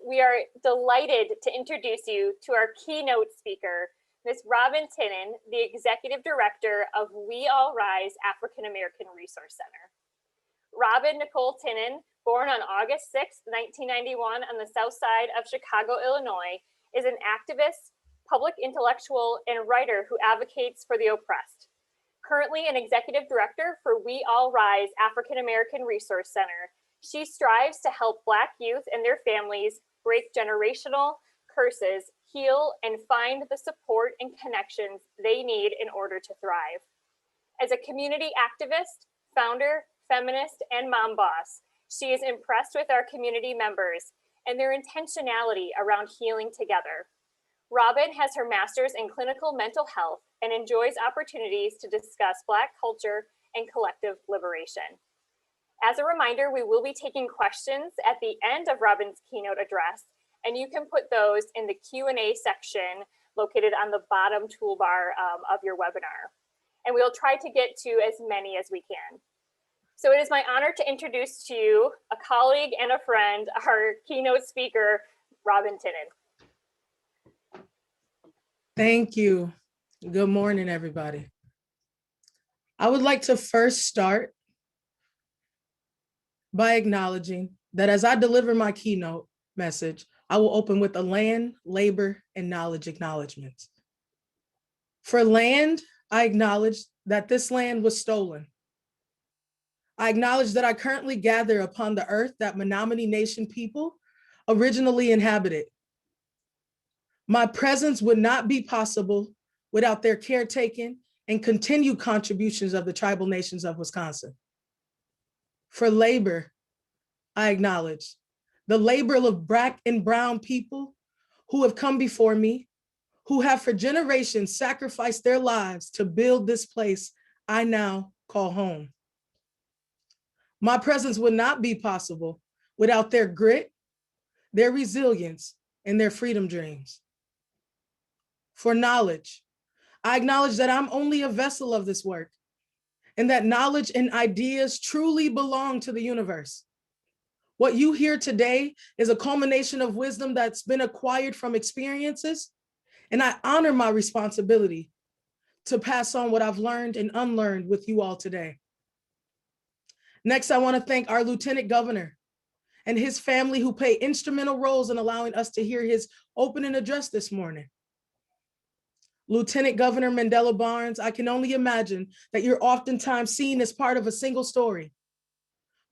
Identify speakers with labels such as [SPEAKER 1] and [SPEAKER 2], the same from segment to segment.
[SPEAKER 1] we are delighted to introduce you to our keynote speaker, Ms. Robin Tinnon, the Executive Director of We All Rise African American Resource Center. Robin Nicole Tinnon, born on August 6, 1991 on the south side of Chicago, Illinois, is an activist, public intellectual, and writer who advocates for the oppressed. Currently an executive director for We All Rise African American Resource Center, she strives to help Black youth and their families break generational curses, heal, and find the support and connections they need in order to thrive. As a community activist, founder, feminist, and mom boss, she is impressed with our community members and their intentionality around healing together. Robin has her master's in clinical mental health and enjoys opportunities to discuss Black culture and collective liberation. As a reminder, we will be taking questions at the end of Robin's keynote address, and you can put those in the Q&A section located on the bottom toolbar of your webinar. And we'll try to get to as many as we can. So it is my honor to introduce to you a colleague and a friend, our keynote speaker, Robin Tinnon.
[SPEAKER 2] Thank you. Good morning, everybody. I would like to first start by acknowledging that as I deliver my keynote message, I will open with a land, labor, and knowledge acknowledgement. For land, I acknowledge that this land was stolen. I acknowledge that I currently gather upon the earth that Menominee Nation people originally inhabited. My presence would not be possible without their caretaking and continued contributions of the tribal nations of Wisconsin. For labor, I acknowledge the labor of Black and brown people who have come before me, who have for generations sacrificed their lives to build this place I now call home. My presence would not be possible without their grit, their resilience, and their freedom dreams. For knowledge, I acknowledge that I'm only a vessel of this work and that knowledge and ideas truly belong to the universe. What you hear today is a culmination of wisdom that's been acquired from experiences, and I honor my responsibility to pass on what I've learned and unlearned with you all today. Next, I want to thank our Lieutenant Governor and his family who play instrumental roles in allowing us to hear his opening address this morning. Lieutenant Governor Mandela Barnes, I can only imagine that you're oftentimes seen as part of a single story.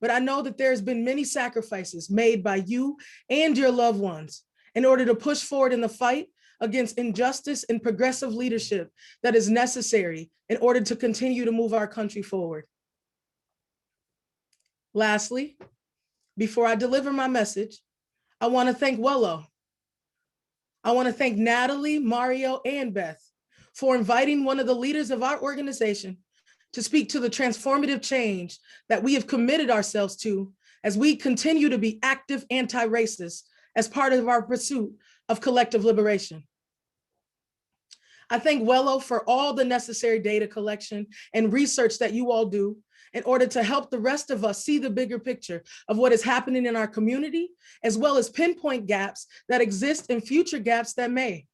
[SPEAKER 2] But I know that there's been many sacrifices made by you and your loved ones in order to push forward in the fight against injustice and progressive leadership that is necessary in order to continue to move our country forward. Lastly, before I deliver my message, I want to thank Wello. I want to thank Natalie, Mario, and Beth for inviting one of the leaders of our organization to speak to the transformative change that we have committed ourselves to as we continue to be active anti-racists as part of our pursuit of collective liberation. I thank Wello for all the necessary data collection and research that you all do in order to help the rest of us see the bigger picture of what is happening in our community, as well as pinpoint gaps that exist and future gaps that may.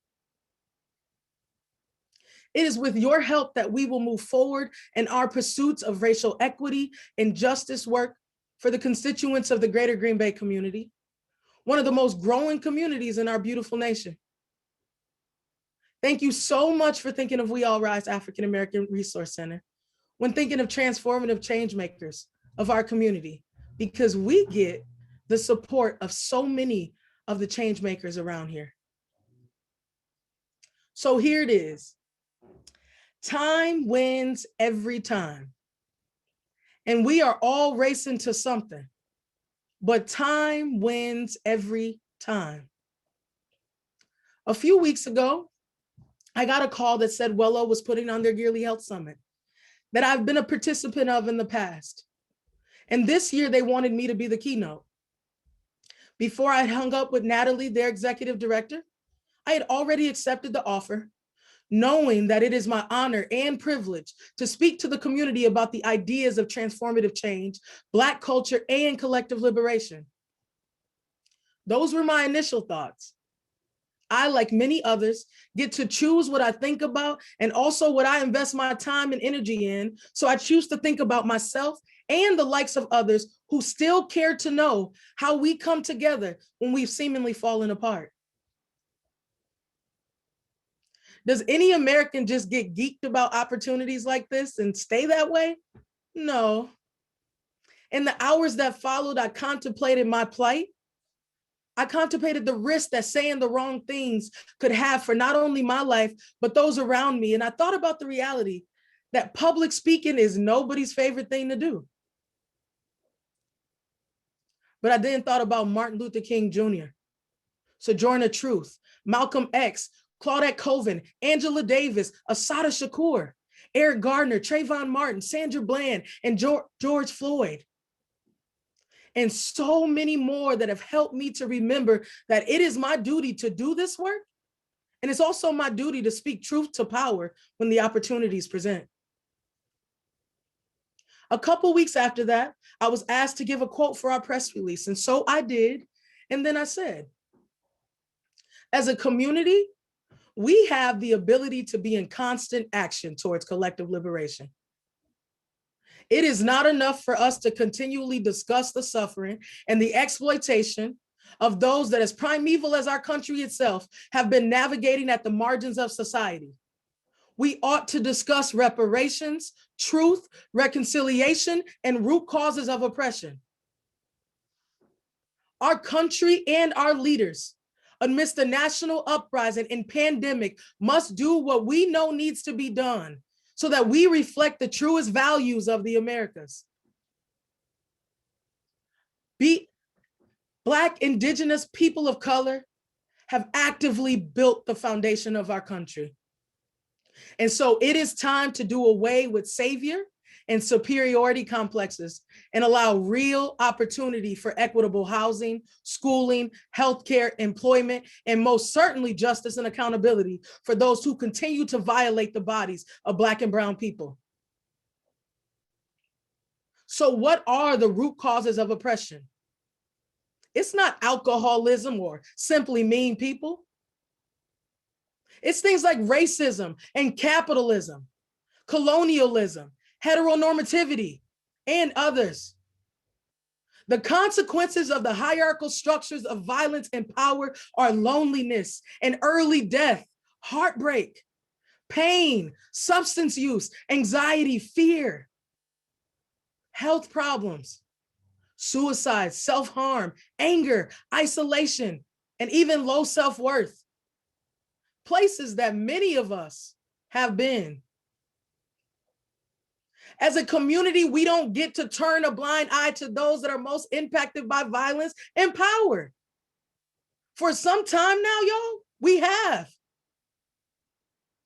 [SPEAKER 2] It is with your help that we will move forward in our pursuits of racial equity and justice work for the constituents of the greater Green Bay community, one of the most growing communities in our beautiful nation. Thank you so much for thinking of We All Rise African American Resource Center when thinking of transformative change makers of our community, because we get the support of so many of the change makers around here. So here it is. Time wins every time. And we are all racing to something, but time wins every time. A few weeks ago, I got a call that said Wello was putting on their yearly health summit that I've been a participant of in the past. And this year they wanted me to be the keynote. Before I hung up with Natalie, their executive director, I had already accepted the offer, knowing that it is my honor and privilege to speak to the community about the ideas of transformative change, Black culture, and collective liberation. Those were my initial thoughts. I, like many others, get to choose what I think about and also what I invest my time and energy in. So I choose to think about myself and the likes of others who still care to know how we come together when we've seemingly fallen apart. Does any American just get geeked about opportunities like this and stay that way? No. In the hours that followed, I contemplated my plight. I contemplated the risk that saying the wrong things could have for not only my life, but those around me. And I thought about the reality that public speaking is nobody's favorite thing to do. But I then thought about Martin Luther King Jr., Sojourner Truth, Malcolm X, Claudette Colvin, Angela Davis, Assata Shakur, Eric Gardner, Trayvon Martin, Sandra Bland, and George Floyd. And so many more that have helped me to remember that it is my duty to do this work. And it's also my duty to speak truth to power when the opportunities present. A couple weeks after that, I was asked to give a quote for our press release. And so I did. And then I said, as a community, we have the ability to be in constant action towards collective liberation. It is not enough for us to continually discuss the suffering and the exploitation of those that, as primeval as our country itself, have been navigating at the margins of society. We ought to discuss reparations, truth, reconciliation, and root causes of oppression. Our country and our leaders, amidst the national uprising and pandemic, must do what we know needs to be done so that we reflect the truest values of the Americas. Black, Indigenous, people of color have actively built the foundation of our country. And so it is time to do away with savior and superiority complexes and allow real opportunity for equitable housing, schooling, healthcare, employment, and most certainly justice and accountability for those who continue to violate the bodies of Black and brown people. So what are the root causes of oppression? It's not alcoholism or simply mean people. It's things like racism and capitalism, colonialism, heteronormativity, and others. The consequences of the hierarchical structures of violence and power are loneliness and early death, heartbreak, pain, substance use, anxiety, fear, health problems, suicide, self-harm, anger, isolation, and even low self-worth. Places that many of us have been. As a community, we don't get to turn a blind eye to those that are most impacted by violence and power. For some time now, y'all, we have.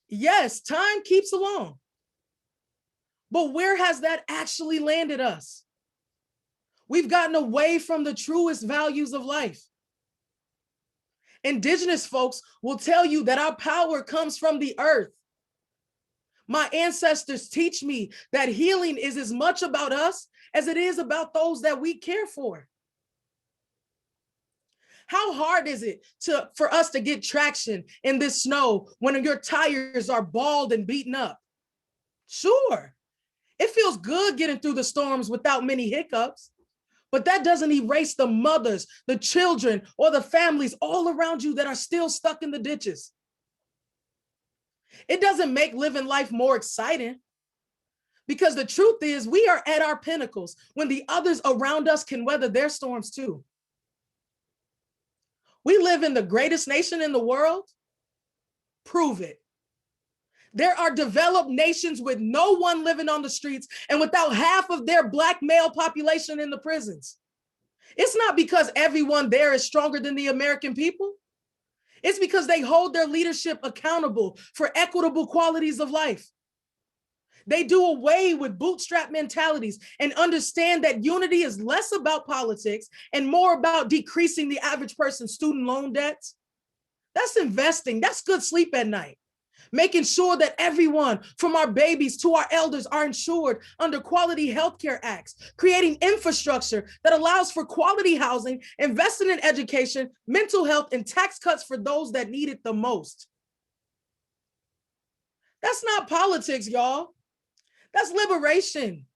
[SPEAKER 2] Yes, time keeps along. But where has that actually landed us? We've gotten away from the truest values of life. Indigenous folks will tell you that our power comes from the earth. My ancestors teach me that healing is as much about us as it is about those that we care for. How hard is it for us to get traction in this snow when your tires are bald and beaten up? Sure, it feels good getting through the storms without many hiccups, but that doesn't erase the mothers, the children, or the families all around you that are still stuck in the ditches. It doesn't make living life more exciting, because the truth is we are at our pinnacles when the others around us can weather their storms too. We live in the greatest nation in the world. Prove it. There are developed nations with no one living on the streets and without half of their Black male population in the prisons. It's not because everyone there is stronger than the American people. It's because they hold their leadership accountable for equitable qualities of life. They do away with bootstrap mentalities and understand that unity is less about politics and more about decreasing the average person's student loan debts. That's investing. That's good sleep at night. making sure that everyone from our babies to our elders are insured under quality healthcare acts, creating infrastructure that allows for quality housing, investing in education, mental health, and tax cuts for those that need it the most. That's not politics, y'all. That's liberation.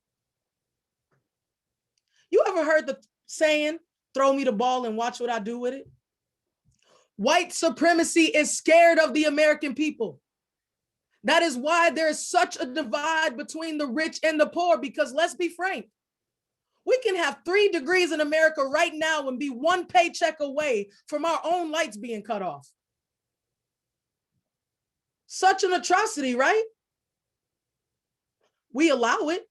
[SPEAKER 2] You ever heard the saying, throw me the ball and watch what I do with it? White supremacy is scared of the American people. That is why there is such a divide between the rich and the poor, because let's be frank, we can have 3 degrees in America right now and be 1 paycheck away from our own lights being cut off. Such an atrocity, right? We allow it.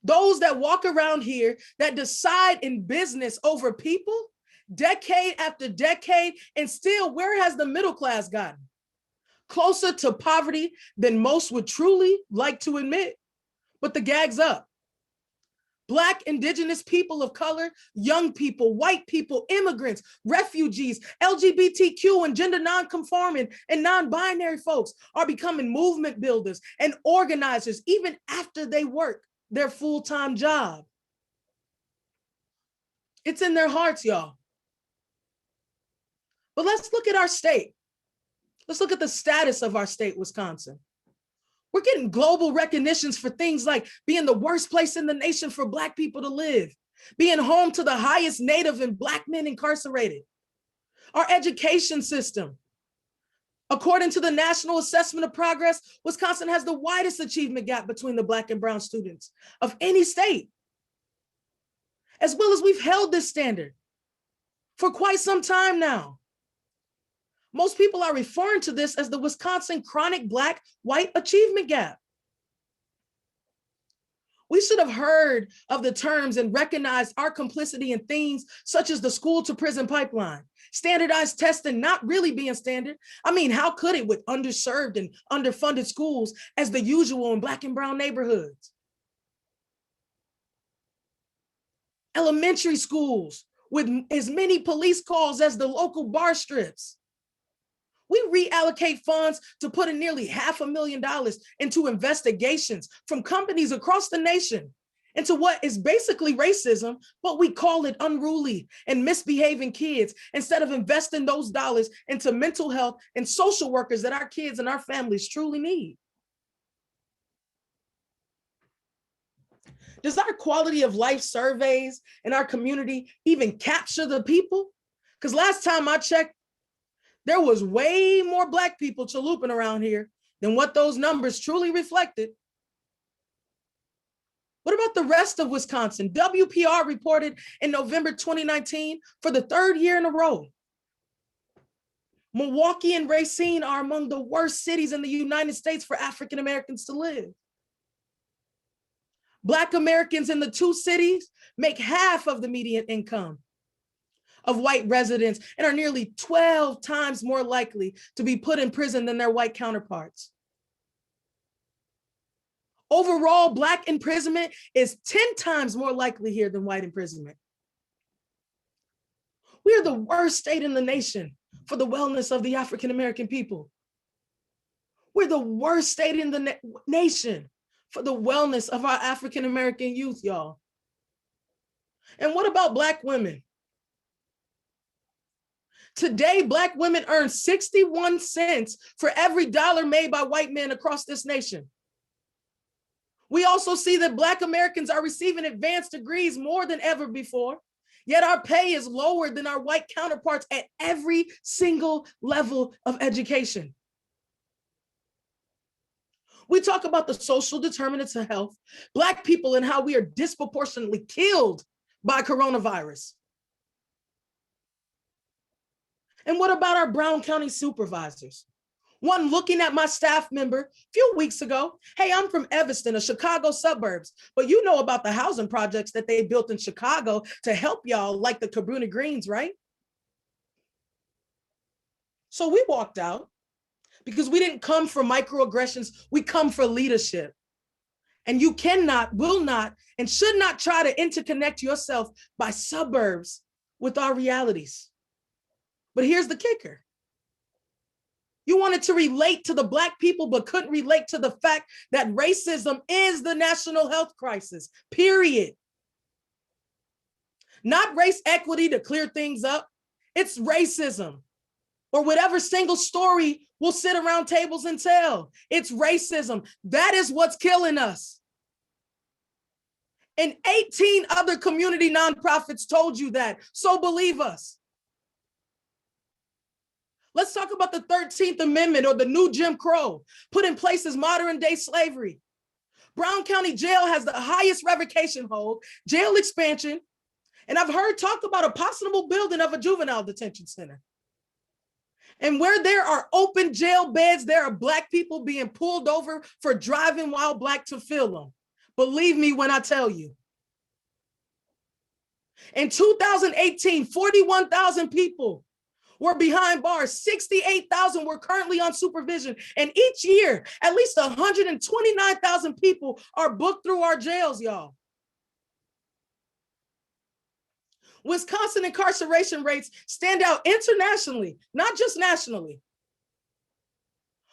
[SPEAKER 2] Those that walk around here that decide in business over people, decade after decade, and still, where has the middle class gotten? Closer to poverty than most would truly like to admit, but the gag's up. Black, indigenous people of color, young people, white people, immigrants, refugees, LGBTQ and gender non-conforming and non-binary folks are becoming movement builders and organizers even after they work their full-time job. It's in their hearts, y'all. But let's look at our state. Let's look at the status of our state, Wisconsin. We're getting global recognitions for things like being the worst place in the nation for Black people to live, being home to the highest Native and Black men incarcerated. Our education system. According to the National Assessment of Progress, Wisconsin has the widest achievement gap between the Black and brown students of any state. As well as we've held this standard for quite some time now. Most people are referring to this as the Wisconsin chronic Black-white achievement gap. We should have heard of the terms and recognized our complicity in things such as the school to prison pipeline, standardized testing not really being standard. I mean, how could it with underserved and underfunded schools as the usual in Black and brown neighborhoods? Elementary schools with as many police calls as the local bar strips. We reallocate funds to put in nearly $500,000 into investigations from companies across the nation into what is basically racism, but we call it unruly and misbehaving kids instead of investing those dollars into mental health and social workers that our kids and our families truly need. Does our quality of life surveys in our community even capture the people? Because last time I checked, there was way more Black people chalooping around here than what those numbers truly reflected. What about the rest of Wisconsin? WPR reported in November 2019 for the 3rd year in a row. Milwaukee and Racine are among the worst cities in the United States for African Americans to live. Black Americans in the 2 cities make half of the median income of white residents and are nearly 12 times more likely to be put in prison than their white counterparts. Overall, Black imprisonment is 10 times more likely here than white imprisonment. We are the worst state in the nation for the wellness of the African American people. We're the worst state in the nation for the wellness of our African American youth, y'all. And what about Black women? Today, Black women earn 61 cents for every dollar made by white men across this nation. We also see that Black Americans are receiving advanced degrees more than ever before, yet our pay is lower than our white counterparts at every single level of education. We talk about the social determinants of health, Black people, and how we are disproportionately killed by coronavirus. And what about our Brown County supervisors? One looking at my staff member a few weeks ago. Hey, I'm from Evanston, a Chicago suburbs, but you know about the housing projects that they built in Chicago to help y'all, like the Cabrini Greens, right? So we walked out because we didn't come for microaggressions, we come for leadership. And you cannot, will not, and should not try to interconnect yourself by suburbs with our realities. But here's the kicker. You wanted to relate to the Black people, but couldn't relate to the fact that racism is the national health crisis, period. Not race equity to clear things up. It's racism, or whatever single story we'll sit around tables and tell. It's racism. That is what's killing us. And 18 other community nonprofits told you that, so believe us. Let's talk about the 13th Amendment, or the new Jim Crow, put in place as modern day slavery. Brown County Jail has the highest revocation hold, jail expansion, and I've heard talk about a possible building of a juvenile detention center. And where there are open jail beds, there are Black people being pulled over for driving while Black to fill them. Believe me when I tell you. In 2018, 41,000 people were behind bars. 68,000 were currently on supervision. And each year, at least 129,000 people are booked through our jails, y'all. Wisconsin incarceration rates stand out internationally, not just nationally.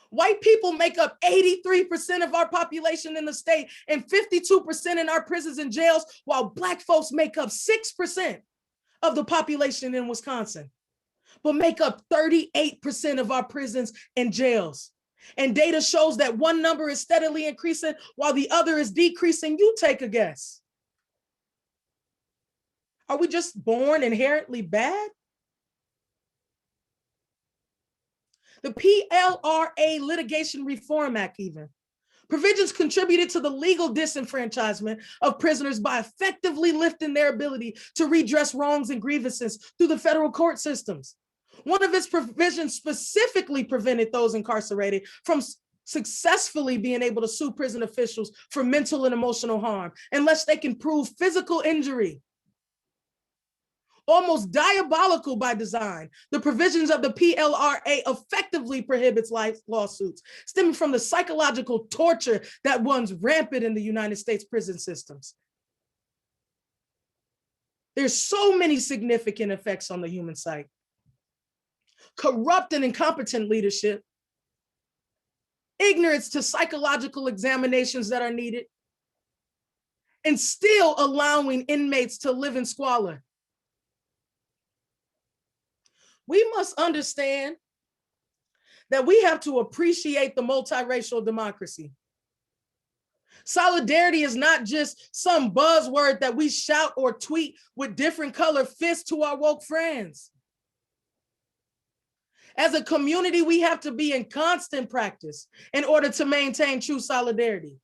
[SPEAKER 2] White people make up 83% of our population in the state and 52% in our prisons and jails, while Black folks make up 6% of the population in Wisconsin, but make up 38% of our prisons and jails. And data shows that one number is steadily increasing while the other is decreasing. You take a guess. Are we just born inherently bad? The PLRA Litigation Reform Act even. Provisions contributed to the legal disenfranchisement of prisoners by effectively lifting their ability to redress wrongs and grievances through the federal court systems. One of its provisions specifically prevented those incarcerated from successfully being able to sue prison officials for mental and emotional harm unless they can prove physical injury. Almost diabolical by design, the provisions of the PLRA effectively prohibits lawsuits stemming from the psychological torture that runs rampant in the United States prison systems. There's so many significant effects on the human psyche. Corrupt and incompetent leadership, ignorance to psychological examinations that are needed, and still allowing inmates to live in squalor. We must understand that we have to appreciate the multiracial democracy. Solidarity is not just some buzzword that we shout or tweet with different color fists to our woke friends. As a community, we have to be in constant practice in order to maintain true solidarity.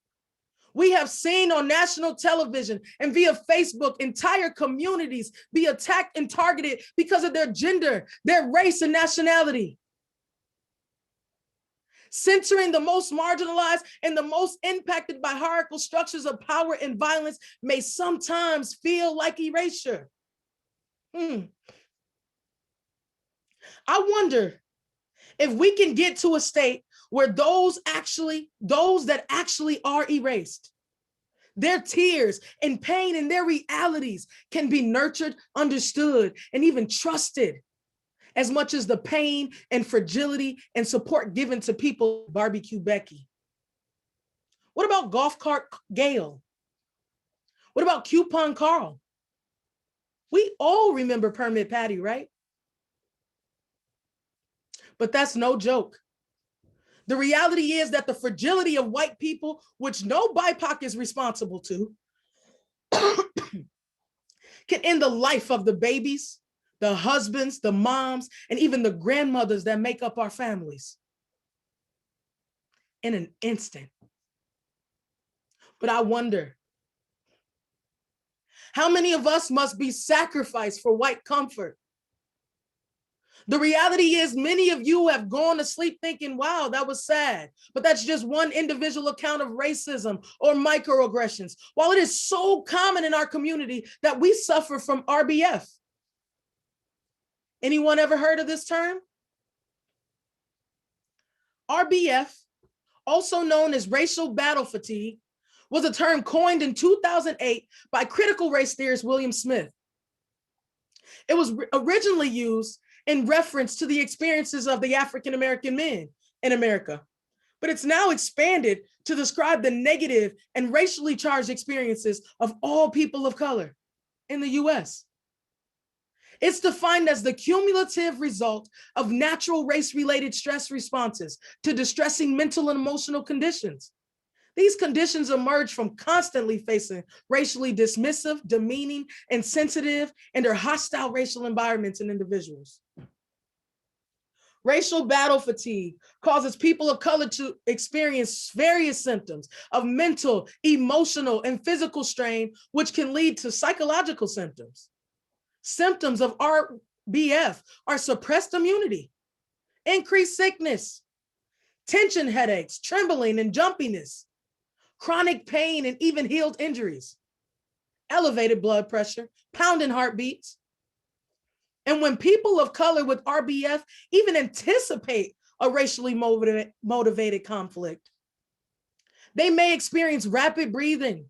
[SPEAKER 2] We have seen on national television and via Facebook entire communities be attacked and targeted because of their gender, their race, and nationality. Censoring the most marginalized and the most impacted by hierarchical structures of power and violence may sometimes feel like erasure. I wonder if we can get to a state where those that actually are erased, their tears and pain and their realities can be nurtured, understood, and even trusted as much as the pain and fragility and support given to people like Barbecue Becky. What about Golf Cart Gail? What about Coupon Carl? We all remember Permit Patty, right? But that's no joke. The reality is that the fragility of white people, which no BIPOC is responsible to, can end the life of the babies, the husbands, the moms, and even the grandmothers that make up our families in an instant. But I wonder, how many of us must be sacrificed for white comfort? The reality is many of you have gone to sleep thinking, wow, that was sad. But that's just one individual account of racism or microaggressions. While it is so common in our community that we suffer from RBF. Anyone ever heard of this term? RBF, also known as racial battle fatigue, was a term coined in 2008 by critical race theorist William Smith. It was originally used in reference to the experiences of the African-American men in America, but it's now expanded to describe the negative and racially charged experiences of all people of color in the US. It's defined as the cumulative result of natural race-related stress responses to distressing mental and emotional conditions. These conditions emerge from constantly facing racially dismissive, demeaning, insensitive, and or hostile racial environments and individuals. Racial battle fatigue causes people of color to experience various symptoms of mental, emotional, and physical strain, which can lead to psychological symptoms. Symptoms of RBF are suppressed immunity, increased sickness, tension headaches, trembling and jumpiness, chronic pain and even healed injuries, elevated blood pressure, pounding heartbeats. And when people of color with RBF even anticipate a racially motivated conflict, they may experience rapid breathing,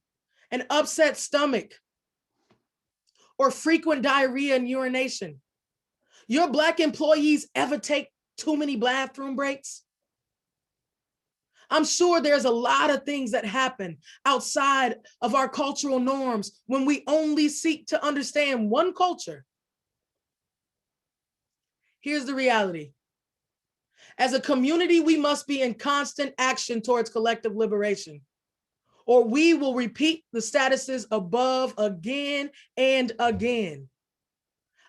[SPEAKER 2] an upset stomach, or frequent diarrhea and urination. Your Black employees ever take too many bathroom breaks? I'm sure there's a lot of things that happen outside of our cultural norms when we only seek to understand one culture. Here's the reality. As a community, we must be in constant action towards collective liberation, or we will repeat the statuses above again and again.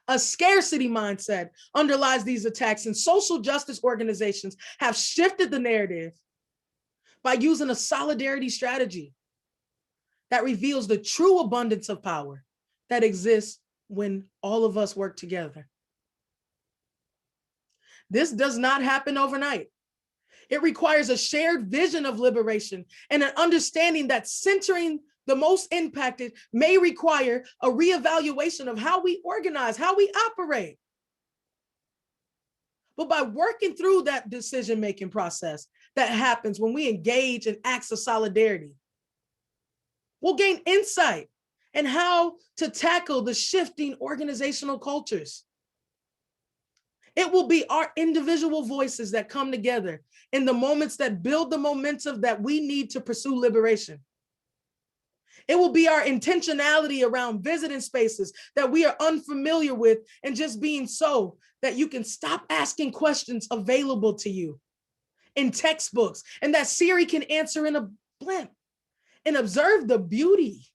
[SPEAKER 2] A scarcity mindset underlies these attacks, and social justice organizations have shifted the narrative by using a solidarity strategy that reveals the true abundance of power that exists when all of us work together. This does not happen overnight. It requires a shared vision of liberation and an understanding that centering the most impacted may require a reevaluation of how we organize, how we operate. But by working through that decision-making process that happens when we engage in acts of solidarity, we'll gain insight in how to tackle the shifting organizational cultures. It will be our individual voices that come together in the moments that build the momentum that we need to pursue liberation. It will be our intentionality around visiting spaces that we are unfamiliar with and just being so that you can stop asking questions available to you in textbooks and that Siri can answer in a blimp, and observe the beauty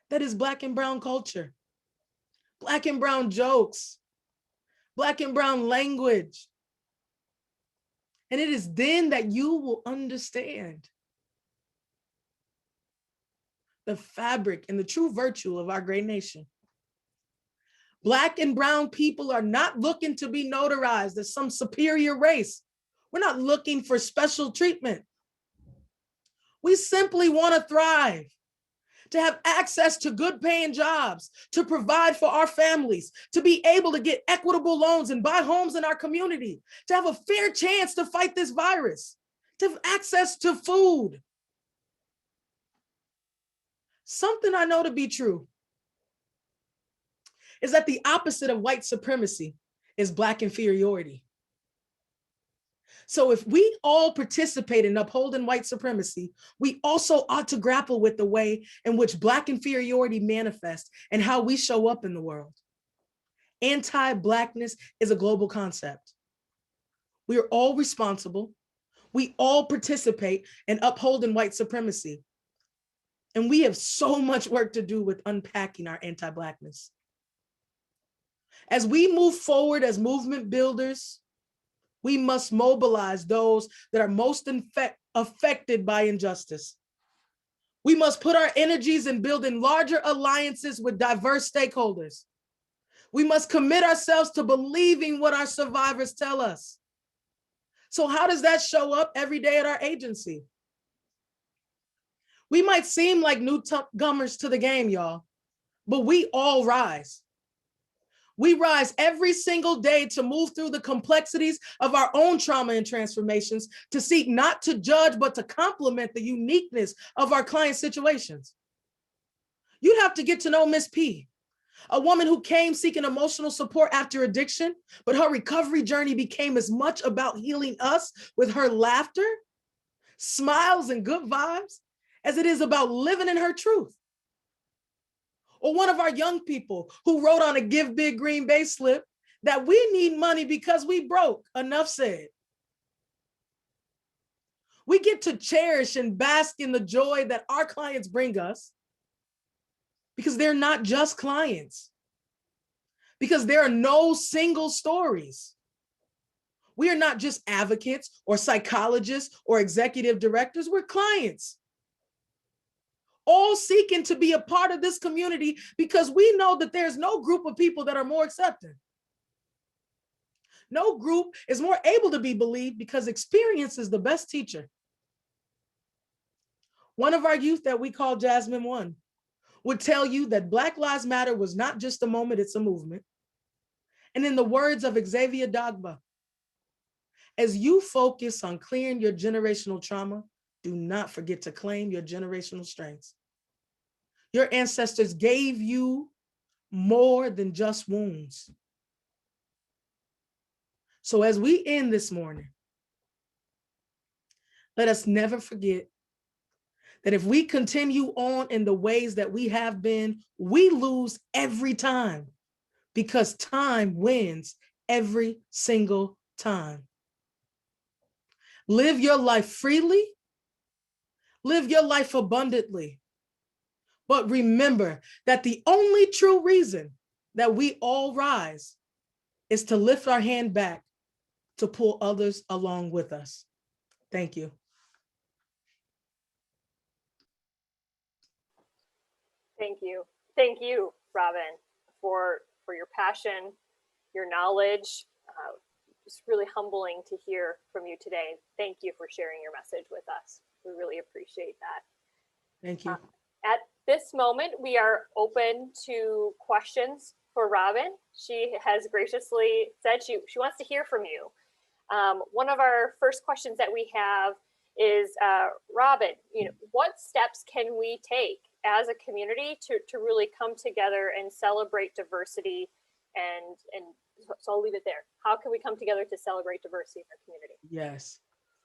[SPEAKER 2] that is Black and brown culture, Black and brown jokes, Black and brown language. And it is then that you will understand the fabric and the true virtue of our great nation. Black and brown people are not looking to be notarized as some superior race. We're not looking for special treatment. We simply want to thrive, to have access to good paying jobs, to provide for our families, to be able to get equitable loans and buy homes in our community, to have a fair chance to fight this virus, to have access to food. Something I know to be true is that the opposite of white supremacy is Black inferiority. So if we all participate in upholding white supremacy, we also ought to grapple with the way in which Black inferiority manifests and how we show up in the world. Anti-Blackness is a global concept. We are all responsible. We all participate in upholding white supremacy. And we have so much work to do with unpacking our anti-Blackness. As we move forward as movement builders, we must mobilize those that are most affected by injustice. We must put our energies in building larger alliances with diverse stakeholders. We must commit ourselves to believing what our survivors tell us. So how does that show up every day at our agency? We might seem like newcomers to the game, y'all, but we all rise. We rise every single day to move through the complexities of our own trauma and transformations, to seek not to judge, but to complement the uniqueness of our client situations. You'd have to get to know Miss P, A woman who came seeking emotional support after addiction, but her recovery journey became as much about healing us with her laughter, smiles, and good vibes as it is about living in her truth. Or one of our young people who wrote on a Give Big Green Bay slip that we need money because we broke. Enough said. We get to cherish and bask in the joy that our clients bring us because they're not just clients, because there are no single stories. We are not just advocates or psychologists or executive directors, we're clients. All seeking to be a part of this community because we know that there's no group of people that are more accepting. No group is more able to be believed because experience is the best teacher. One of our youth that we call Jasmine One would tell you that Black Lives Matter was not just a moment, it's a movement. And in the words of Xavier Dagba, as you focus on clearing your generational trauma, do not forget to claim your generational strengths. Your ancestors gave you more than just wounds. So as we end this morning, let us never forget that if we continue on in the ways that we have been, we lose every time because time wins every single time. Live your life freely, live your life abundantly. But remember that the only true reason that we all rise is to lift our hand back to pull others along with us. Thank you.
[SPEAKER 1] Thank you. Thank you, Robin, for your passion, your knowledge. It's really humbling to hear from you today. Thank you for sharing your message with us. We really appreciate that.
[SPEAKER 2] Thank you.
[SPEAKER 1] At this moment, we are open to questions for Robin. She has graciously said she wants to hear from you. One of our first questions that we have is, Robin, what steps can we take as a community to really come together and celebrate diversity? And so I'll leave it there. How can we come together to celebrate diversity in our community?
[SPEAKER 2] Yes,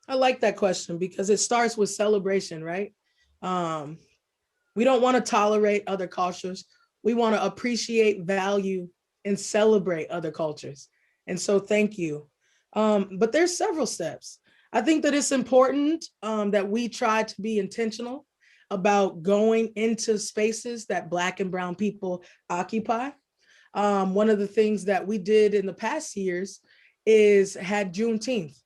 [SPEAKER 2] I like that question because it starts with celebration, right? We don't want to tolerate other cultures. We want to appreciate, value, and celebrate other cultures. And so thank you. But there's several steps. I think that it's important that we try to be intentional about going into spaces that Black and Brown people occupy. One of the things that we did in the past years is had Juneteenth,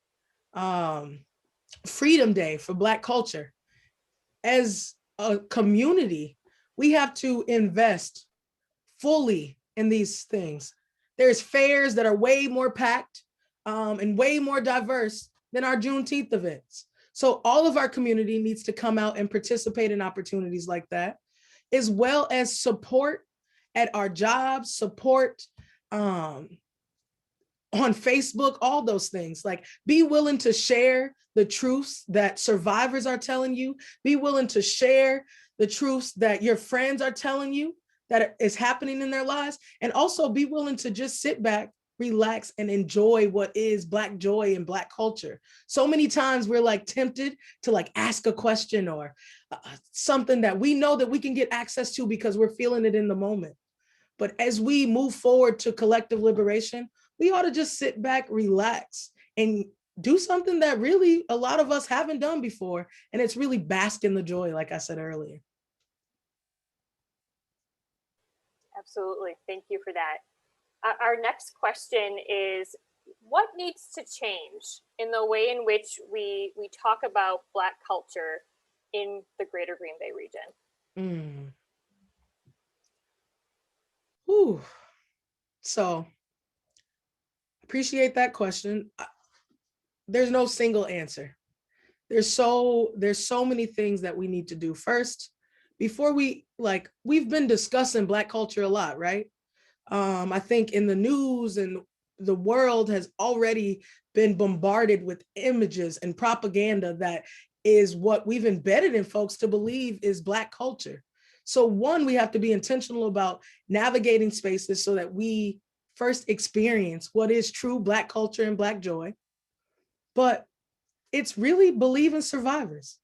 [SPEAKER 2] Freedom Day for Black culture. As a community, we have to invest fully in these things. There's fairs that are way more packed and way more diverse than our Juneteenth events. So all of our community needs to come out and participate in opportunities like that, as well as support at our jobs, support on Facebook, all those things. Like, be willing to share the truths that survivors are telling you. Be willing to share the truths that your friends are telling you that is happening in their lives. And also be willing to just sit back, relax, and enjoy what is Black joy and Black culture. So many times we're like tempted to like ask a question or something that we know that we can get access to because we're feeling it in the moment. But as we move forward to collective liberation, we ought to just sit back, relax, and do something that really a lot of us haven't done before. And it's really bask in the joy, like I said earlier.
[SPEAKER 1] Absolutely. Thank you for that. Our next question is, what needs to change in the way in which we talk about Black culture in the greater Green Bay region?
[SPEAKER 2] Ooh. So appreciate that question. There's no single answer. There's so many things that we need to do. First, before we've been discussing Black culture a lot, right? I think in the news and the world has already been bombarded with images and propaganda that is what we've embedded in folks to believe is Black culture. So one, we have to be intentional about navigating spaces so that we first experience what is true Black culture and Black joy. But it's really believe in survivors.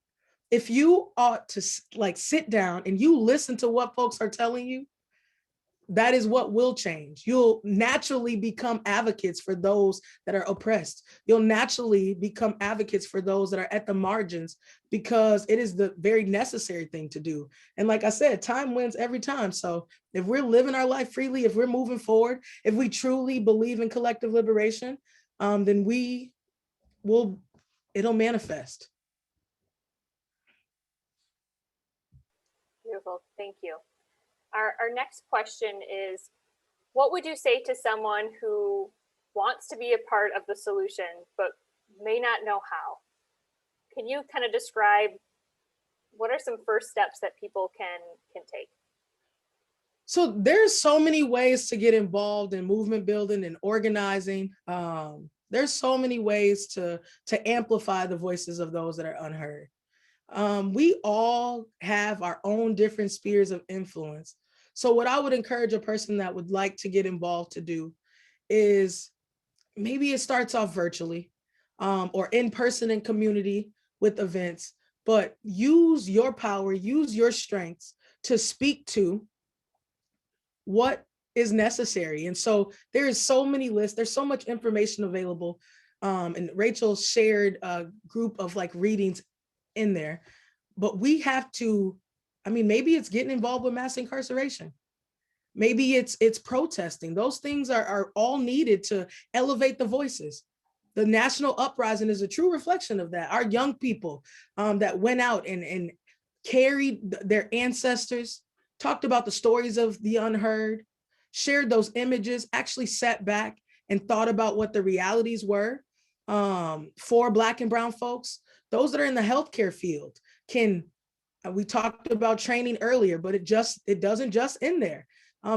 [SPEAKER 2] If you ought to like sit down and you listen to what folks are telling you, that is what will change. You'll naturally become advocates for those that are oppressed. You'll naturally become advocates for those that are at the margins, because it is the very necessary thing to do. And like I said, time wins every time. So if we're living our life freely, if we're moving forward, if we truly believe in collective liberation, then it'll manifest.
[SPEAKER 1] Beautiful, thank you. Our next question is, what would you say to someone who wants to be a part of the solution, but may not know how? Can you kind of describe what are some first steps that people can take?
[SPEAKER 2] So there's so many ways to get involved in movement building and organizing. There's so many ways to amplify the voices of those that are unheard. We all have our own different spheres of influence. So what I would encourage a person that would like to get involved to do is, maybe it starts off virtually or in person in community with events, but use your power, use your strengths to speak to what is necessary. And so there is so many lists, there's so much information available. And Rachel shared a group of like readings in there, but we have to, maybe it's getting involved with mass incarceration. Maybe it's protesting. Those things are all needed to elevate the voices. The national uprising is a true reflection of that. Our young people that went out and carried their ancestors, talked about the stories of the unheard, shared those images, actually sat back and thought about what the realities were for Black and brown folks. Those that are in the healthcare field we talked about training earlier, but it doesn't just end there.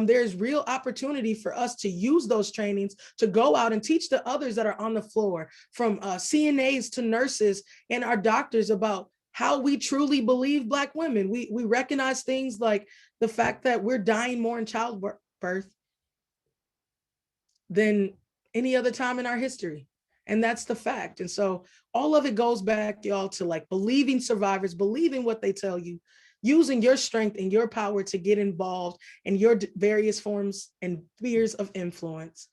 [SPEAKER 2] There's real opportunity for us to use those trainings to go out and teach the others that are on the floor, from CNAs to nurses and our doctors, about how we truly believe Black women. We recognize things like the fact that we're dying more in childbirth than any other time in our history. And that's the fact. And so all of it goes back, y'all, to like believing survivors, believing what they tell you, using your strength and your power to get involved in your various forms and spheres of influence.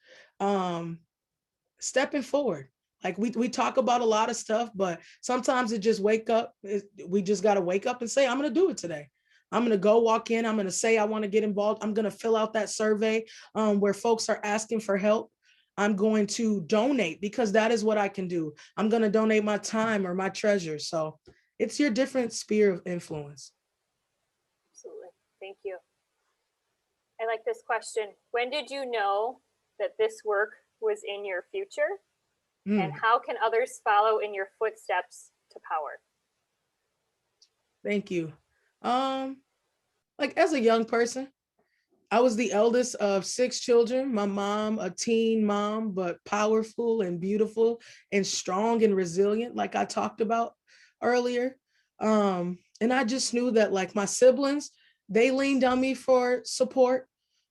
[SPEAKER 2] Stepping forward. Like we talk about a lot of stuff, but sometimes we just got to wake up and say, I'm going to do it today. I'm going to go walk in. I'm going to say, I want to get involved. I'm going to fill out that survey where folks are asking for help. I'm going to donate, because that is what I can do. I'm going to donate my time or my treasure. So it's your different sphere of influence.
[SPEAKER 1] Absolutely. Thank you. I like this question. When did you know that this work was in your future? And how can others follow in your footsteps to power?
[SPEAKER 2] Thank you. Like as a young person, I was the eldest of 6 children. My mom, a teen mom, but powerful and beautiful and strong and resilient, like I talked about earlier. And I just knew that like my siblings, they leaned on me for support.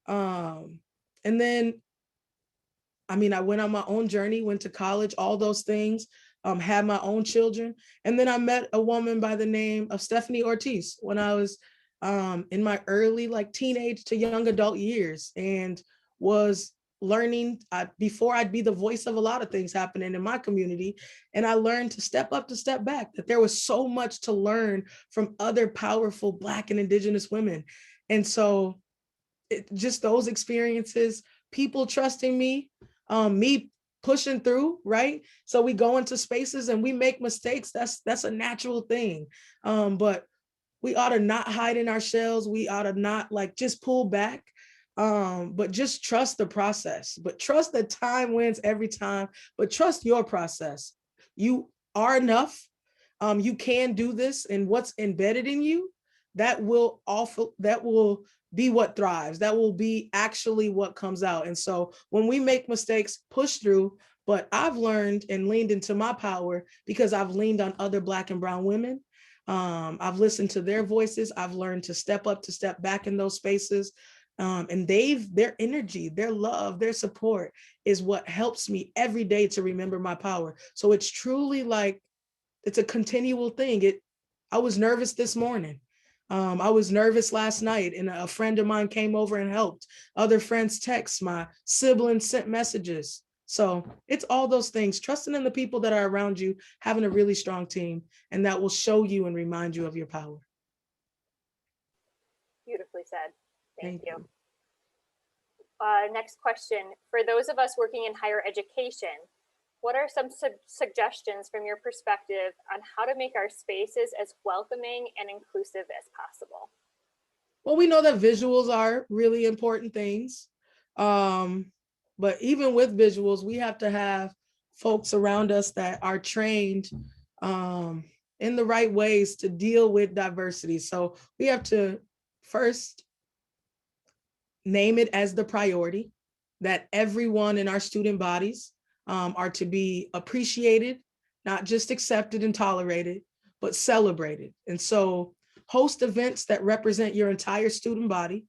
[SPEAKER 2] And then, I went on my own journey, went to college, all those things, had my own children. And then I met a woman by the name of Stephanie Ortiz when I was in my early like teenage to young adult years, and was learning before I'd be the voice of a lot of things happening in my community. And I learned to step up, to step back, that there was so much to learn from other powerful Black and Indigenous women. And so just those experiences, people trusting me, me pushing through, right? So we go into spaces and we make mistakes. That's a natural thing. But we ought to not hide in our shells. We ought to not like just pull back, but just trust the process. But trust that time wins every time, but trust your process. You are enough. You can do this, and what's embedded in you, that will be what thrives. That will be actually what comes out. And so when we make mistakes, push through. But I've learned and leaned into my power because I've leaned on other Black and brown women. I've listened to their voices. I've learned to step up, to step back in those spaces. And their energy, their love, their support is what helps me every day to remember my power. So it's truly like, it's a continual thing. I was nervous this morning. I was nervous last night, and a friend of mine came over and helped. Other friends text, my siblings sent messages. So it's all those things, trusting in the people that are around you, having a really strong team, and that will show you and remind you of your power.
[SPEAKER 1] Beautifully said. Thank you.
[SPEAKER 2] you.
[SPEAKER 1] Next question. For those of us working in higher education, what are some suggestions from your perspective on how to make our spaces as welcoming and inclusive as possible?
[SPEAKER 2] Well, we know that visuals are really important things. But even with visuals, we have to have folks around us that are trained in the right ways to deal with diversity. So we have to first name it as the priority that everyone in our student bodies are to be appreciated, not just accepted and tolerated, but celebrated. And so host events that represent your entire student body,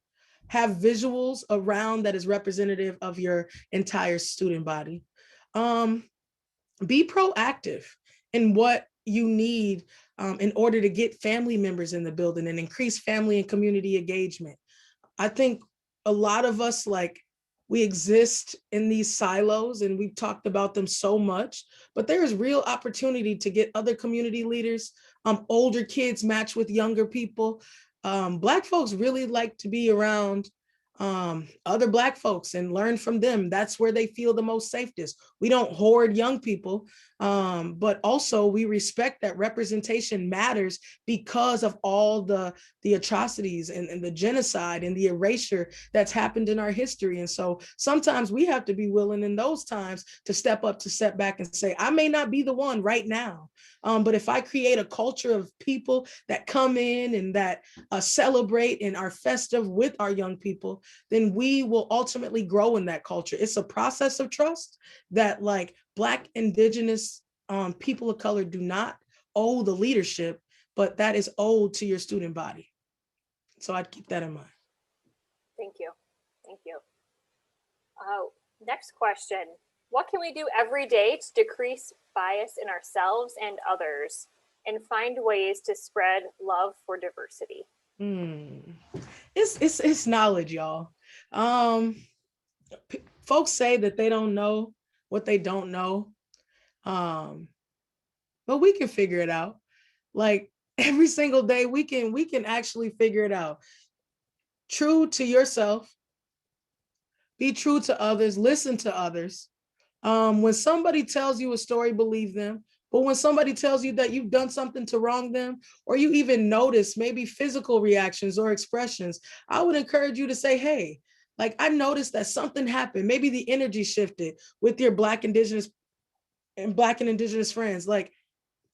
[SPEAKER 2] have visuals around that is representative of your entire student body. Be proactive in what you need in order to get family members in the building and increase family and community engagement. I think a lot of us, like, we exist in these silos and we've talked about them so much, but there is real opportunity to get other community leaders, older kids match with younger people. Black folks really like to be around other Black folks and learn from them. That's where they feel the most safest. We don't hoard young people, but also we respect that representation matters because of all the atrocities and the genocide and the erasure that's happened in our history. And so sometimes we have to be willing in those times to step up, to step back and say, I may not be the one right now, but if I create a culture of people that come in and that celebrate and are festive with our young people, then we will ultimately grow in that culture. It's a process of trust that, like, Black, Indigenous people of color do not owe the leadership, but that is owed to your student body. So I'd keep that in mind.
[SPEAKER 1] Thank you. Thank you. Next question. What can we do every day to decrease bias in ourselves and others and find ways to spread love for diversity?
[SPEAKER 2] It's knowledge, y'all. Folks say that they don't know what they don't know, but we can figure it out. Like, every single day, we can actually figure it out. True to yourself, be true to others, listen to others. When somebody tells you a story, believe them. But when somebody tells you that you've done something to wrong them, or you even notice maybe physical reactions or expressions, I would encourage you to say, hey, like, I noticed that something happened. Maybe the energy shifted with your Black, Indigenous friends. Like,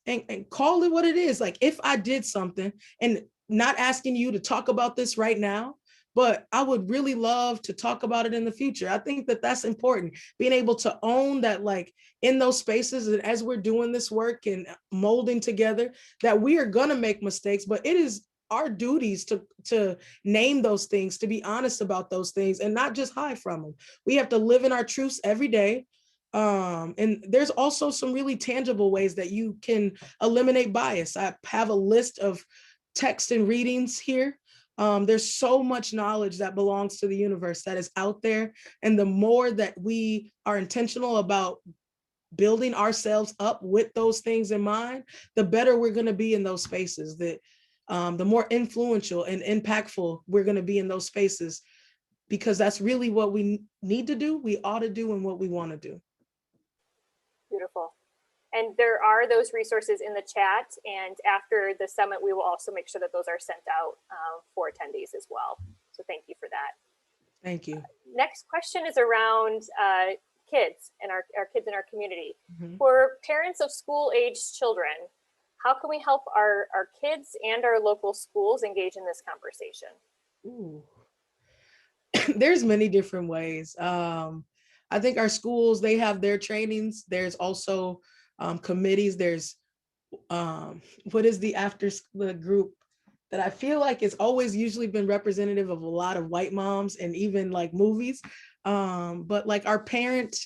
[SPEAKER 2] and call it what it is. Like, if I did something, and not asking you to talk about this right now, but I would really love to talk about it in the future. I think that that's important, being able to own that, like, in those spaces, and as we're doing this work and molding together, that we are going to make mistakes, but it is our duties to name those things, to be honest about those things, and not just hide from them. We have to live in our truths every day. And there's also some really tangible ways that you can eliminate bias. I have a list of text and readings here. There's so much knowledge that belongs to the universe that is out there. And the more that we are intentional about building ourselves up with those things in mind, the better we're going to be in those spaces, that the more influential and impactful we're going to be in those spaces, because that's really what we need to do, we ought to do, and what we want to do.
[SPEAKER 1] Beautiful. And there are those resources in the chat. And after the summit, we will also make sure that those are sent out for attendees as well. So thank you for that.
[SPEAKER 2] Thank you.
[SPEAKER 1] Next question is around kids and our kids in our community. For parents of school-aged children, how can we help our kids and our local schools engage in this conversation?
[SPEAKER 2] Ooh. There's many different ways. I think our schools, they have their trainings. There's also committees. There's what is the the group that I feel like it's always usually been representative of a lot of white moms and even like movies. But like our parent,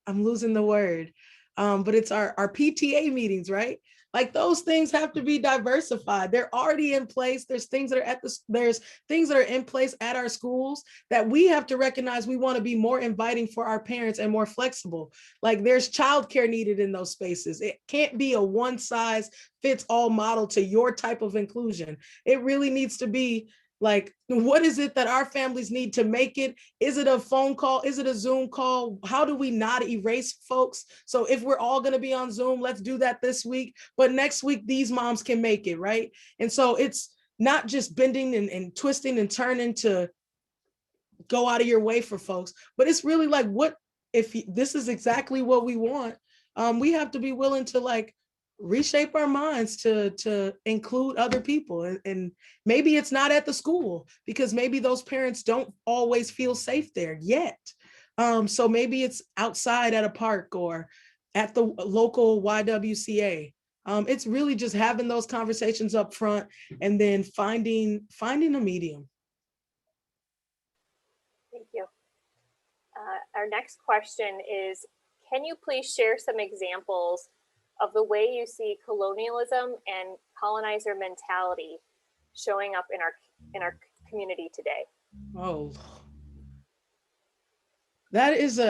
[SPEAKER 2] I'm losing the word, but it's our PTA meetings, right? Like those things have to be diversified. They're already in place. There's things that are there's things that are in place at our schools that we have to recognize. We want to be more inviting for our parents and more flexible. Like there's childcare needed in those spaces. It can't be a one size fits all model to your type of inclusion. It really needs to be like, what is it that our families need to make it? Is it a phone call? Is it a Zoom call? How do we not erase folks? So if we're all going to be on Zoom, let's do that this week. But next week, these moms can make it, right? And so it's not just bending and twisting and turning to go out of your way for folks, but it's really like, what if this is exactly what we want? We have to be willing to like reshape our minds to include other people, and maybe it's not at the school because maybe those parents don't always feel safe there yet. So maybe it's outside at a park or at the local YWCA. It's really just having those conversations up front and then finding a medium.
[SPEAKER 1] Thank you. Our next question is, can you please share some examples of the way you see colonialism and colonizer mentality showing up in our community today?
[SPEAKER 2] Oh, that is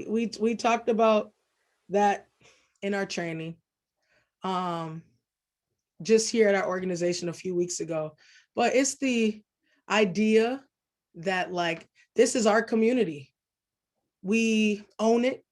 [SPEAKER 2] we talked about that in our training, just here at our organization a few weeks ago. But it's the idea that like, this is our community. We own it,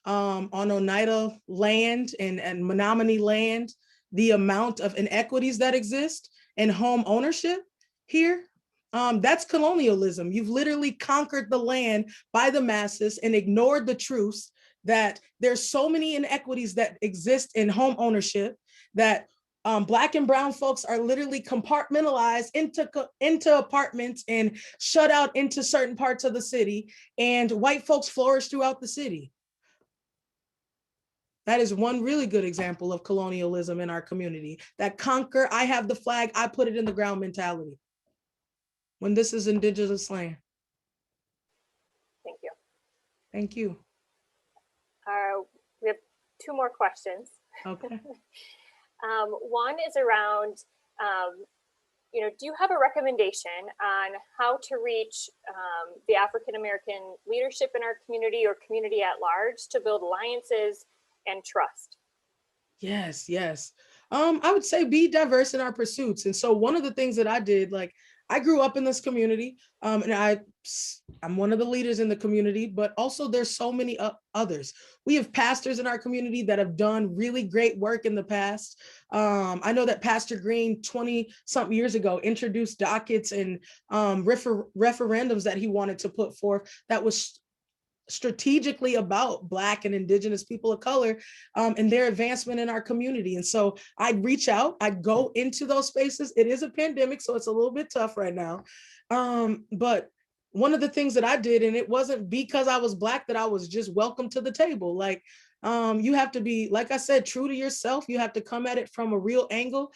[SPEAKER 2] on Oneida land and Menominee land. The amount of inequities that exist in home ownership here, that's colonialism. You've literally conquered the land by the masses and ignored the truths that there's so many inequities that exist in home ownership that Black and brown folks are literally compartmentalized into apartments and shut out into certain parts of the city, and white folks flourish throughout the city. That is one really good example of colonialism in our community. That conquer, I have the flag, I put it in the ground mentality, when this is indigenous land.
[SPEAKER 1] Thank you.
[SPEAKER 2] Thank you.
[SPEAKER 1] We have two more questions.
[SPEAKER 2] Okay.
[SPEAKER 1] One is around, do you have a recommendation on how to reach the African-American leadership in our community or community at large to build alliances and trust?
[SPEAKER 2] Yes, yes. I would say be diverse in our pursuits. And so one of the things that I did, like, I grew up in this community, and I'm one of the leaders in the community, but also there's so many others. We have pastors in our community that have done really great work in the past. I know that Pastor Green 20-something years ago introduced dockets and referendums that he wanted to put forth that was strategically about Black and Indigenous people of color, and their advancement in our community. And so I'd reach out, I'd go into those spaces. It is a pandemic, so it's a little bit tough right now. But one of the things that I did, and it wasn't because I was Black that I was just welcome to the table. Like, you have to be, like I said, true to yourself. You have to come at it from a real angle.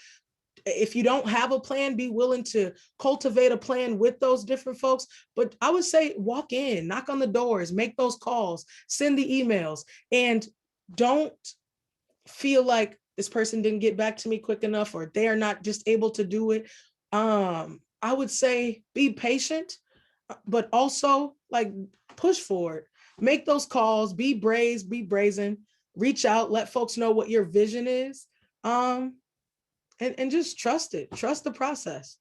[SPEAKER 2] If you don't have a plan, be willing to cultivate a plan with those different folks. But I would say walk in, knock on the doors, make those calls, send the emails, and don't feel like this person didn't get back to me quick enough or they are not just able to do it. I would say be patient, but also like push forward, make those calls, be brave, be brazen, reach out, let folks know what your vision is. And just trust it, trust the process.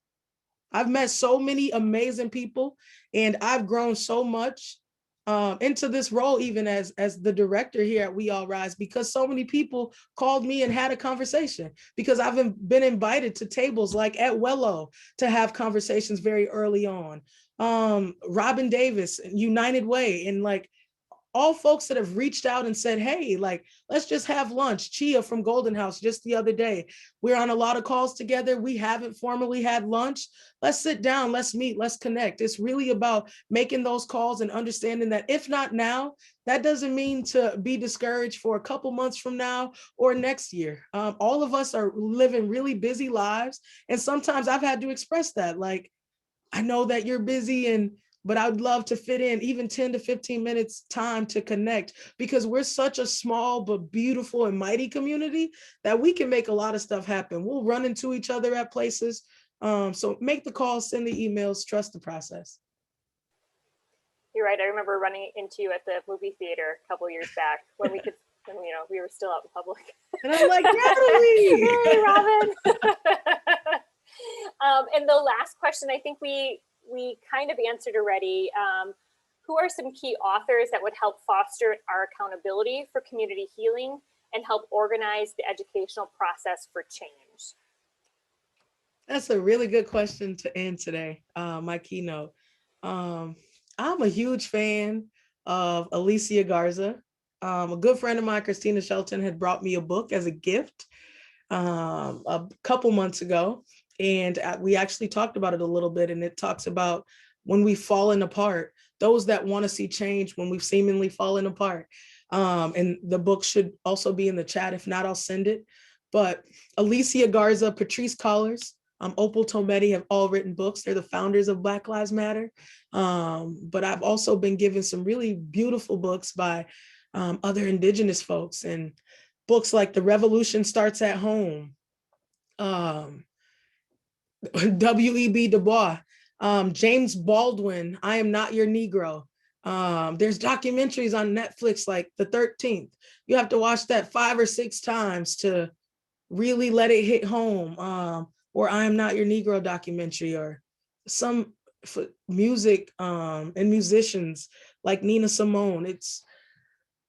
[SPEAKER 2] I've met so many amazing people, and I've grown so much into this role, even as the director here at We All Rise, because so many people called me and had a conversation, because I've been invited to tables like at Wello to have conversations very early on. Robin Davis, United Way, and like all folks that have reached out and said, hey, like, let's just have lunch. Chia from Golden House just the other day. We're on a lot of calls together. We haven't formally had lunch. Let's sit down, let's meet, let's connect. It's really about making those calls and understanding that if not now, that doesn't mean to be discouraged for a couple months from now or next year. All of us are living really busy lives. And sometimes I've had to express that, like, I know that you're busy, but I'd love to fit in even 10 to 15 minutes time to connect, because we're such a small but beautiful and mighty community that we can make a lot of stuff happen. We'll run into each other at places. So make the calls, send the emails, trust the process.
[SPEAKER 1] You're right. I remember running into you at the movie theater a couple years back when we were still out in public.
[SPEAKER 2] And I'm like, Natalie!
[SPEAKER 1] Hey, Robin! And the last question, I think we kind of answered already. Who are some key authors that would help foster our accountability for community healing and help organize the educational process for change?
[SPEAKER 2] That's a really good question to end today, my keynote. I'm a huge fan of Alicia Garza. A good friend of mine, Christina Shelton, had brought me a book as a gift a couple months ago. And we actually talked about it a little bit, and it talks about when we've fallen apart, those that want to see change when we've seemingly fallen apart. And the book should also be in the chat. If not, I'll send it. But Alicia Garza, Patrice Collars, Opal Tometi have all written books. They're the founders of Black Lives Matter. But I've also been given some really beautiful books by other Indigenous folks, and books like The Revolution Starts at Home, W.E.B. Du Bois, James Baldwin, I Am Not Your Negro. There's documentaries on Netflix like The 13th. You have to watch that 5 or 6 times to really let it hit home. Or I Am Not Your Negro documentary, or some music and musicians like Nina Simone.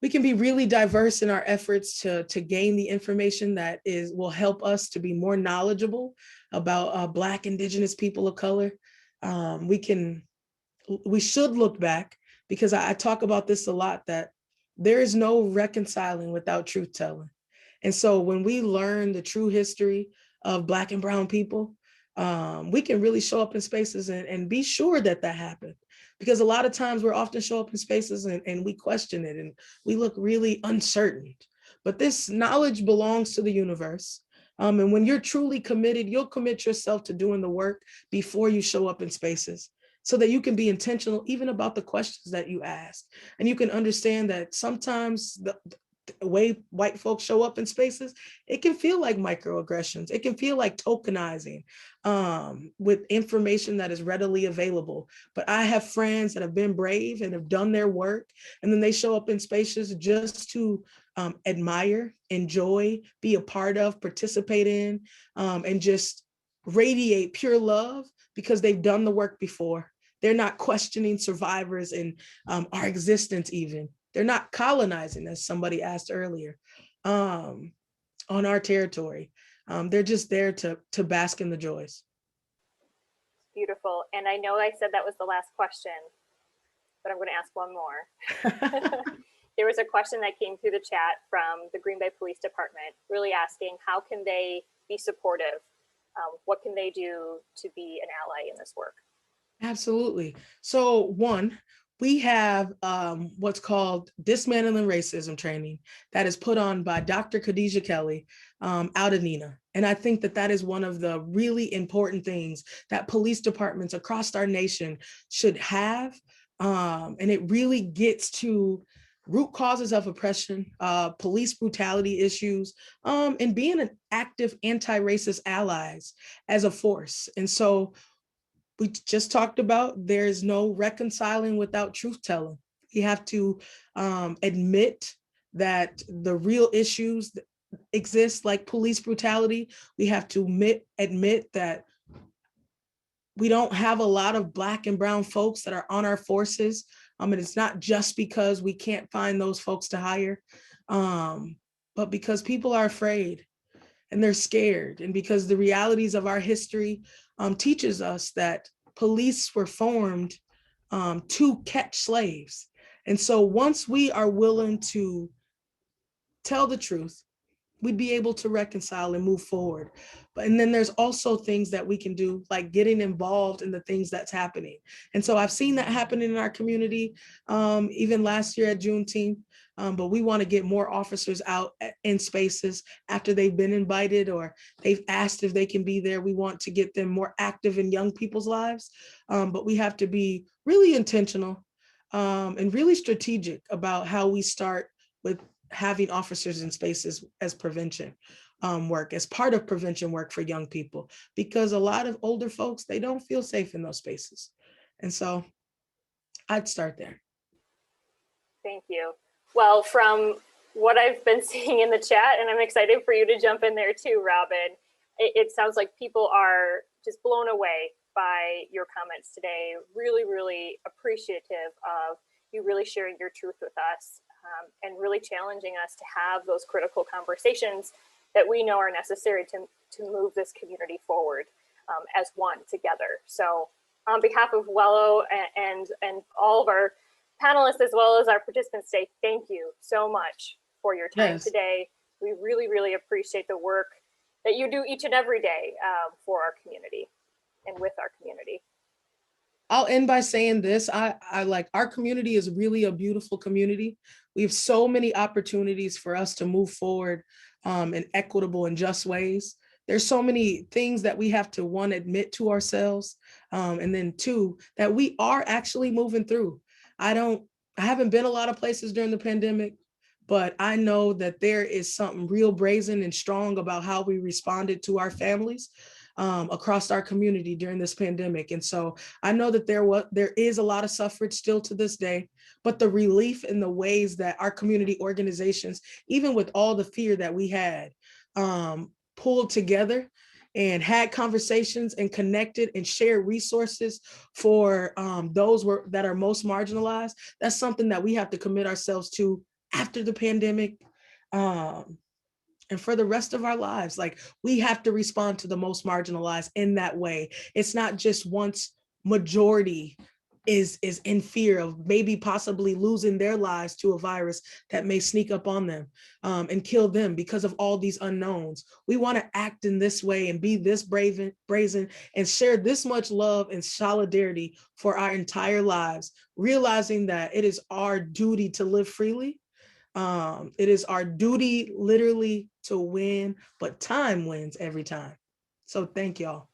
[SPEAKER 2] We can be really diverse in our efforts to gain the information that will help us to be more knowledgeable about Black, Indigenous people of color. We should look back, because I talk about this a lot, that there is no reconciling without truth telling. And so when we learn the true history of Black and brown people, we can really show up in spaces and be sure that happened. Because a lot of times we're often show up in spaces and we question it and we look really uncertain. But this knowledge belongs to the universe. And when you're truly committed, you'll commit yourself to doing the work before you show up in spaces, so that you can be intentional even about the questions that you ask. And you can understand that sometimes the way white folks show up in spaces, it can feel like microaggressions. It can feel like tokenizing with information that is readily available. But I have friends that have been brave and have done their work, and then they show up in spaces just to admire, enjoy, be a part of, participate in, and just radiate pure love because they've done the work before. They're not questioning survivors and our existence even. They're not colonizing, as somebody asked earlier, on our territory. They're just there to bask in the joys.
[SPEAKER 1] Beautiful. And I know I said that was the last question, but I'm going to ask one more. There was a question that came through the chat from the Green Bay Police Department, really asking how can they be supportive? What can they do to be an ally in this work? Absolutely.
[SPEAKER 2] So one, we have what's called Dismantling Racism training that is put on by Dr. Khadijah Kelly out of Nina. And I think that is one of the really important things that police departments across our nation should have. And it really gets to root causes of oppression, police brutality issues, and being an active anti-racist allies as a force. And so we just talked about there's no reconciling without truth telling. You have to admit that the real issues that exist, like police brutality. We have to admit that we don't have a lot of Black and brown folks that are on our forces. And it's not just because we can't find those folks to hire, but because people are afraid and they're scared, and because the realities of our history teaches us that police were formed to catch slaves. And so once we are willing to tell the truth, we'd be able to reconcile and move forward. And then there's also things that we can do, like getting involved in the things that's happening. And so I've seen that happening in our community, even last year at Juneteenth. But we want to get more officers out in spaces after they've been invited or they've asked if they can be there. We want to get them more active in young people's lives. But we have to be really intentional and really strategic about how we start with having officers in spaces as prevention work, as part of prevention work for young people, because a lot of older folks, they don't feel safe in those spaces. And so I'd start there.
[SPEAKER 1] Thank you. Well, from what I've been seeing in the chat, and I'm excited for you to jump in there too, Robin, it sounds like people are just blown away by your comments today. Really, really appreciative of you really sharing your truth with us. And really challenging us to have those critical conversations that we know are necessary to move this community forward as one together. So on behalf of Wello and all of our panelists, as well as our participants today, thank you so much for your time today. We really, really appreciate the work that you do each and every day for our community and with our community.
[SPEAKER 2] I'll end by saying this. I like our community is really a beautiful community. We have so many opportunities for us to move forward in equitable and just ways. There's so many things that we have to, one, admit to ourselves, and then two, that we are actually moving through. I haven't been a lot of places during the pandemic, but I know that there is something real brazen and strong about how we responded to our families across our community during this pandemic. And so I know that there is a lot of suffrage still to this day, but the relief in the ways that our community organizations, even with all the fear that we had, pulled together and had conversations and connected and shared resources for those that are most marginalized. That's something that we have to commit ourselves to after the pandemic. And for the rest of our lives, like, we have to respond to the most marginalized in that way. It's not just once majority is in fear of maybe possibly losing their lives to a virus that may sneak up on them and kill them because of all these unknowns. We want to act in this way and be this brazen and share this much love and solidarity for our entire lives, realizing that it is our duty to live freely. It is our duty literally to win, but time wins every time. So thank y'all.